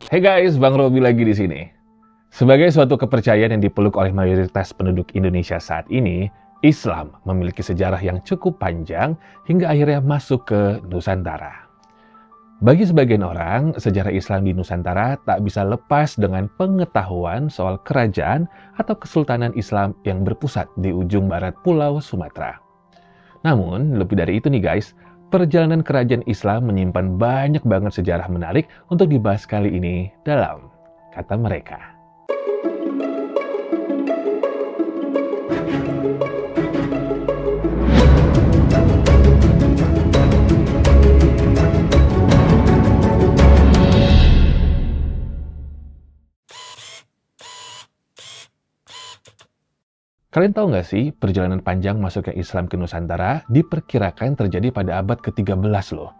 Hey guys, Bang Robi lagi di sini. Sebagai suatu kepercayaan yang dipeluk oleh mayoritas penduduk Indonesia saat ini, Islam memiliki sejarah yang cukup panjang hingga akhirnya masuk ke Nusantara. Bagi sebagian orang, sejarah Islam di Nusantara tak bisa lepas dengan pengetahuan soal kerajaan atau kesultanan Islam yang berpusat di ujung barat Pulau Sumatera. Namun, lebih dari itu nih guys, perjalanan kerajaan Islam menyimpan banyak banget sejarah menarik untuk dibahas kali ini dalam Kata Mereka. Kalian tahu nggak sih, perjalanan panjang masuknya Islam ke Nusantara diperkirakan terjadi pada abad ke-13 loh.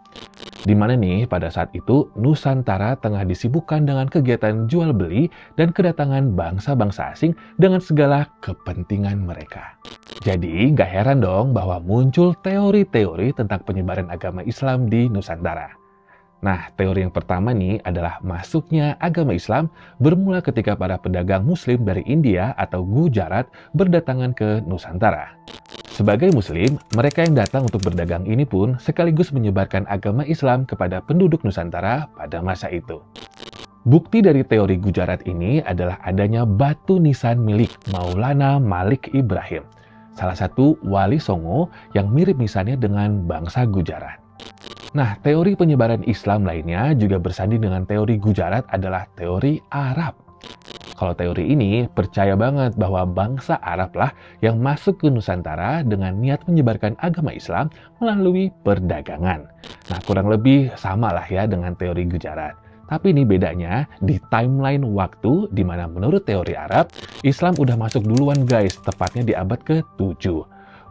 Di mana nih, pada saat itu, Nusantara tengah disibukkan dengan kegiatan jual beli dan kedatangan bangsa-bangsa asing dengan segala kepentingan mereka. Jadi, nggak heran dong bahwa muncul teori-teori tentang penyebaran agama Islam di Nusantara. Nah, teori yang pertama nih adalah masuknya agama Islam bermula ketika para pedagang Muslim dari India atau Gujarat berdatangan ke Nusantara. Sebagai Muslim, mereka yang datang untuk berdagang ini pun sekaligus menyebarkan agama Islam kepada penduduk Nusantara pada masa itu. Bukti dari teori Gujarat ini adalah adanya batu nisan milik Maulana Malik Ibrahim, salah satu wali Songo yang mirip nisannya dengan bangsa Gujarat. Nah, teori penyebaran Islam lainnya juga bersanding dengan teori Gujarat adalah teori Arab. Kalau teori ini percaya banget bahwa bangsa Arab lah yang masuk ke Nusantara dengan niat menyebarkan agama Islam melalui perdagangan. Nah, kurang lebih sama lah ya dengan teori Gujarat. Tapi ini bedanya di timeline waktu di mana menurut teori Arab, Islam udah masuk duluan guys, tepatnya di abad ke-7.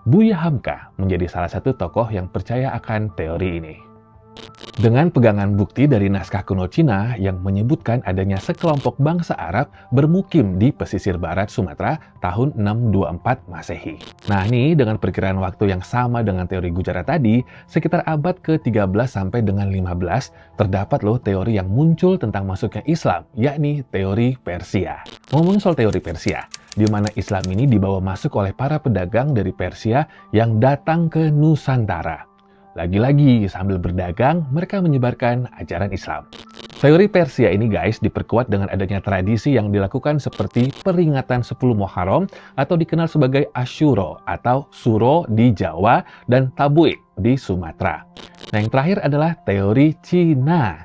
Buya Hamka menjadi salah satu tokoh yang percaya akan teori ini. Dengan pegangan bukti dari naskah kuno Cina yang menyebutkan adanya sekelompok bangsa Arab bermukim di pesisir barat Sumatera tahun 624 Masehi. Nah ini dengan perkiraan waktu yang sama dengan teori Gujarat tadi, sekitar abad ke-13 sampai dengan 15, terdapat loh teori yang muncul tentang masuknya Islam, yakni teori Persia. Ngomongin soal teori Persia, di mana Islam ini dibawa masuk oleh para pedagang dari Persia yang datang ke Nusantara. Lagi-lagi, sambil berdagang, mereka menyebarkan ajaran Islam. Teori Persia ini guys diperkuat dengan adanya tradisi yang dilakukan seperti peringatan 10 Muharram atau dikenal sebagai Asyuro atau Suro di Jawa dan Tabuik di Sumatera. Nah yang terakhir adalah teori Cina.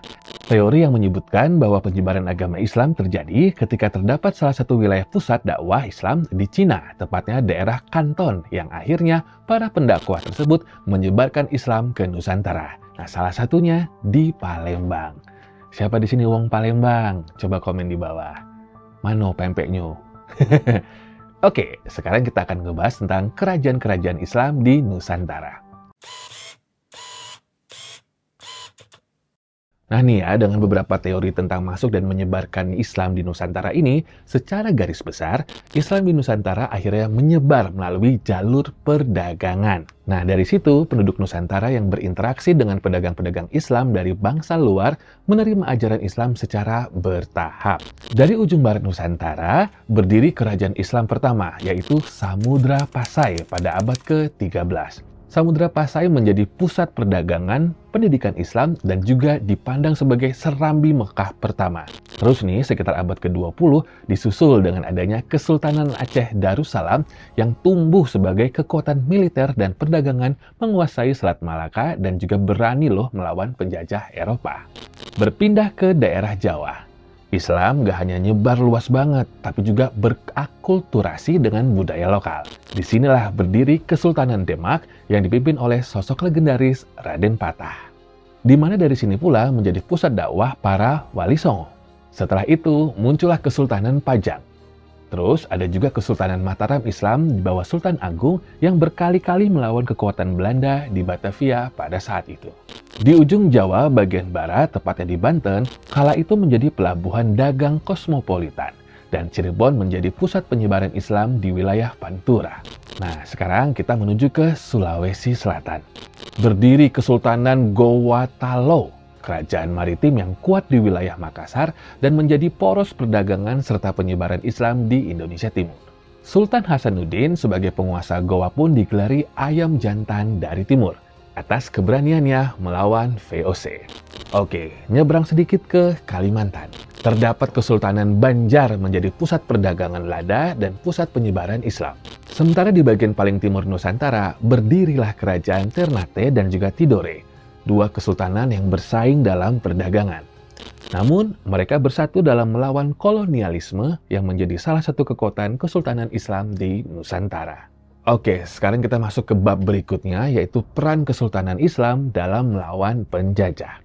Teori yang menyebutkan bahwa penyebaran agama Islam terjadi ketika terdapat salah satu wilayah pusat dakwah Islam di Cina, tepatnya daerah Kanton, yang akhirnya para pendakwah tersebut menyebarkan Islam ke Nusantara. Nah, salah satunya di Palembang. Siapa di sini wong Palembang? Coba komen di bawah. Mano pempeknya? Oke, sekarang kita akan ngebahas tentang kerajaan-kerajaan Islam di Nusantara. Nah nih ya, dengan beberapa teori tentang masuk dan menyebarkan Islam di Nusantara ini, secara garis besar, Islam di Nusantara akhirnya menyebar melalui jalur perdagangan. Nah dari situ, penduduk Nusantara yang berinteraksi dengan pedagang-pedagang Islam dari bangsa luar menerima ajaran Islam secara bertahap. Dari ujung barat Nusantara, berdiri kerajaan Islam pertama, yaitu Samudra Pasai pada abad ke-13. Samudra Pasai menjadi pusat perdagangan, pendidikan Islam, dan juga dipandang sebagai Serambi Mekah pertama. Terus nih, sekitar abad ke-20 disusul dengan adanya Kesultanan Aceh Darussalam yang tumbuh sebagai kekuatan militer dan perdagangan menguasai Selat Malaka dan juga berani loh melawan penjajah Eropa. Berpindah ke daerah Jawa. Islam gak hanya nyebar luas banget, tapi juga berakulturasi dengan budaya lokal. Disinilah berdiri Kesultanan Demak yang dipimpin oleh sosok legendaris Raden Patah. Di mana dari sini pula menjadi pusat dakwah para wali Songo. Setelah itu muncullah Kesultanan Pajang. Terus ada juga Kesultanan Mataram Islam di bawah Sultan Agung yang berkali-kali melawan kekuatan Belanda di Batavia pada saat itu. Di ujung Jawa bagian barat, tepatnya di Banten, kala itu menjadi pelabuhan dagang kosmopolitan. Dan Cirebon menjadi pusat penyebaran Islam di wilayah Pantura. Nah, sekarang kita menuju ke Sulawesi Selatan. Berdiri Kesultanan Gowatalo. kerajaan maritim yang kuat di wilayah Makassar dan menjadi poros perdagangan serta penyebaran Islam di Indonesia Timur. Sultan Hasanuddin sebagai penguasa Goa pun digelari ayam jantan dari timur atas keberaniannya melawan VOC. Oke, nyebrang sedikit ke Kalimantan. Terdapat Kesultanan Banjar menjadi pusat perdagangan lada dan pusat penyebaran Islam. Sementara di bagian paling timur Nusantara, berdirilah kerajaan Ternate dan juga Tidore, dua kesultanan yang bersaing dalam perdagangan. Namun, mereka bersatu dalam melawan kolonialisme yang menjadi salah satu kekuatan Kesultanan Islam di Nusantara. Oke, sekarang kita masuk ke bab berikutnya, yaitu peran Kesultanan Islam dalam melawan penjajah.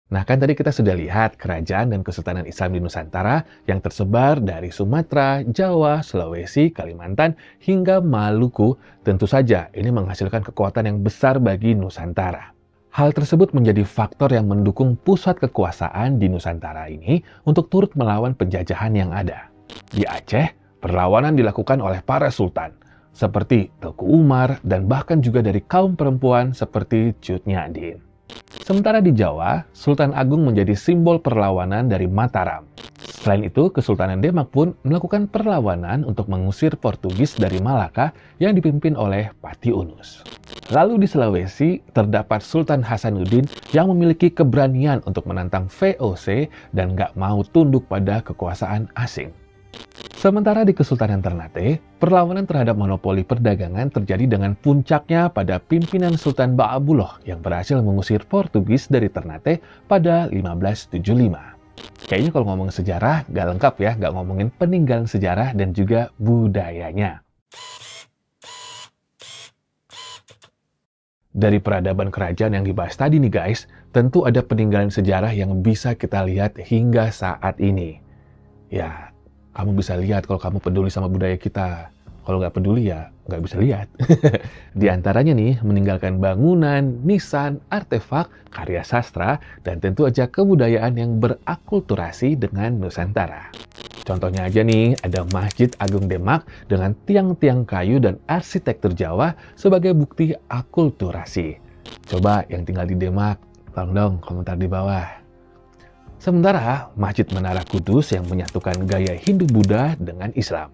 Nah, kan tadi kita sudah lihat kerajaan dan Kesultanan Islam di Nusantara yang tersebar dari Sumatera, Jawa, Sulawesi, Kalimantan, hingga Maluku. Tentu saja ini menghasilkan kekuatan yang besar bagi Nusantara. Hal tersebut menjadi faktor yang mendukung pusat kekuasaan di Nusantara ini untuk turut melawan penjajahan yang ada. Di Aceh, perlawanan dilakukan oleh para sultan, seperti Teuku Umar dan bahkan juga dari kaum perempuan seperti Cut Nyak. Sementara di Jawa, Sultan Agung menjadi simbol perlawanan dari Mataram. Selain itu, Kesultanan Demak pun melakukan perlawanan untuk mengusir Portugis dari Malaka yang dipimpin oleh Pati Unus. Lalu di Sulawesi, terdapat Sultan Hasanuddin yang memiliki keberanian untuk menantang VOC dan gak mau tunduk pada kekuasaan asing. Sementara di Kesultanan Ternate, perlawanan terhadap monopoli perdagangan terjadi dengan puncaknya pada pimpinan Sultan Baabullah yang berhasil mengusir Portugis dari Ternate pada 1575. Kayaknya kalau ngomong sejarah, gak lengkap ya, gak ngomongin peninggalan sejarah dan juga budayanya. Dari peradaban kerajaan yang dibahas tadi nih guys, tentu ada peninggalan sejarah yang bisa kita lihat hingga saat ini. Ya, kamu bisa lihat kalau kamu peduli sama budaya kita. Kalau nggak peduli ya nggak bisa lihat. Di antaranya nih, meninggalkan bangunan, nisan, artefak, karya sastra, dan tentu aja kebudayaan yang berakulturasi dengan Nusantara. Contohnya aja nih, ada Masjid Agung Demak dengan tiang-tiang kayu dan arsitektur Jawa sebagai bukti akulturasi. Coba yang tinggal di Demak, tolong dong komentar di bawah. Sementara Masjid Menara Kudus yang menyatukan gaya Hindu-Buddha dengan Islam.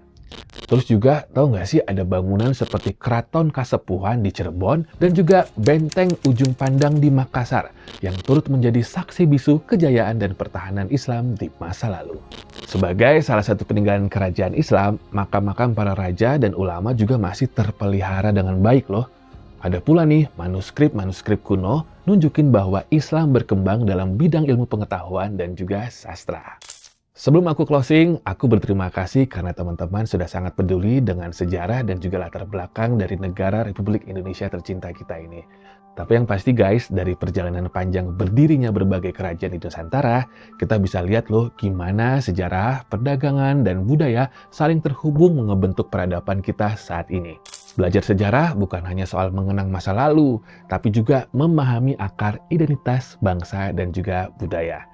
Terus juga tahu nggak sih ada bangunan seperti Keraton Kasepuhan di Cirebon dan juga Benteng Ujung Pandang di Makassar yang turut menjadi saksi bisu kejayaan dan pertahanan Islam di masa lalu. Sebagai salah satu peninggalan kerajaan Islam, makam-makam para raja dan ulama juga masih terpelihara dengan baik loh. Ada pula nih manuskrip-manuskrip kuno nunjukin bahwa Islam berkembang dalam bidang ilmu pengetahuan dan juga sastra. Sebelum aku closing, aku berterima kasih karena teman-teman sudah sangat peduli dengan sejarah dan juga latar belakang dari negara Republik Indonesia tercinta kita ini. Tapi yang pasti guys, dari perjalanan panjang berdirinya berbagai kerajaan di Nusantara, kita bisa lihat loh gimana sejarah, perdagangan, dan budaya saling terhubung ngebentuk peradaban kita saat ini. Belajar sejarah bukan hanya soal mengenang masa lalu, tapi juga memahami akar identitas bangsa dan juga budaya.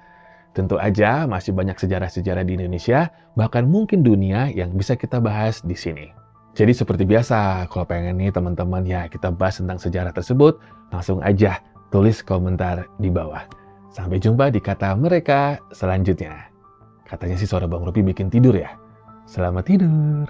Tentu aja masih banyak sejarah-sejarah di Indonesia, bahkan mungkin dunia yang bisa kita bahas di sini. Jadi seperti biasa, kalau pengen nih teman-teman ya kita bahas tentang sejarah tersebut, langsung aja tulis komentar di bawah. Sampai jumpa di kata mereka selanjutnya. Katanya sih suara Bang Rupi bikin tidur ya. Selamat tidur.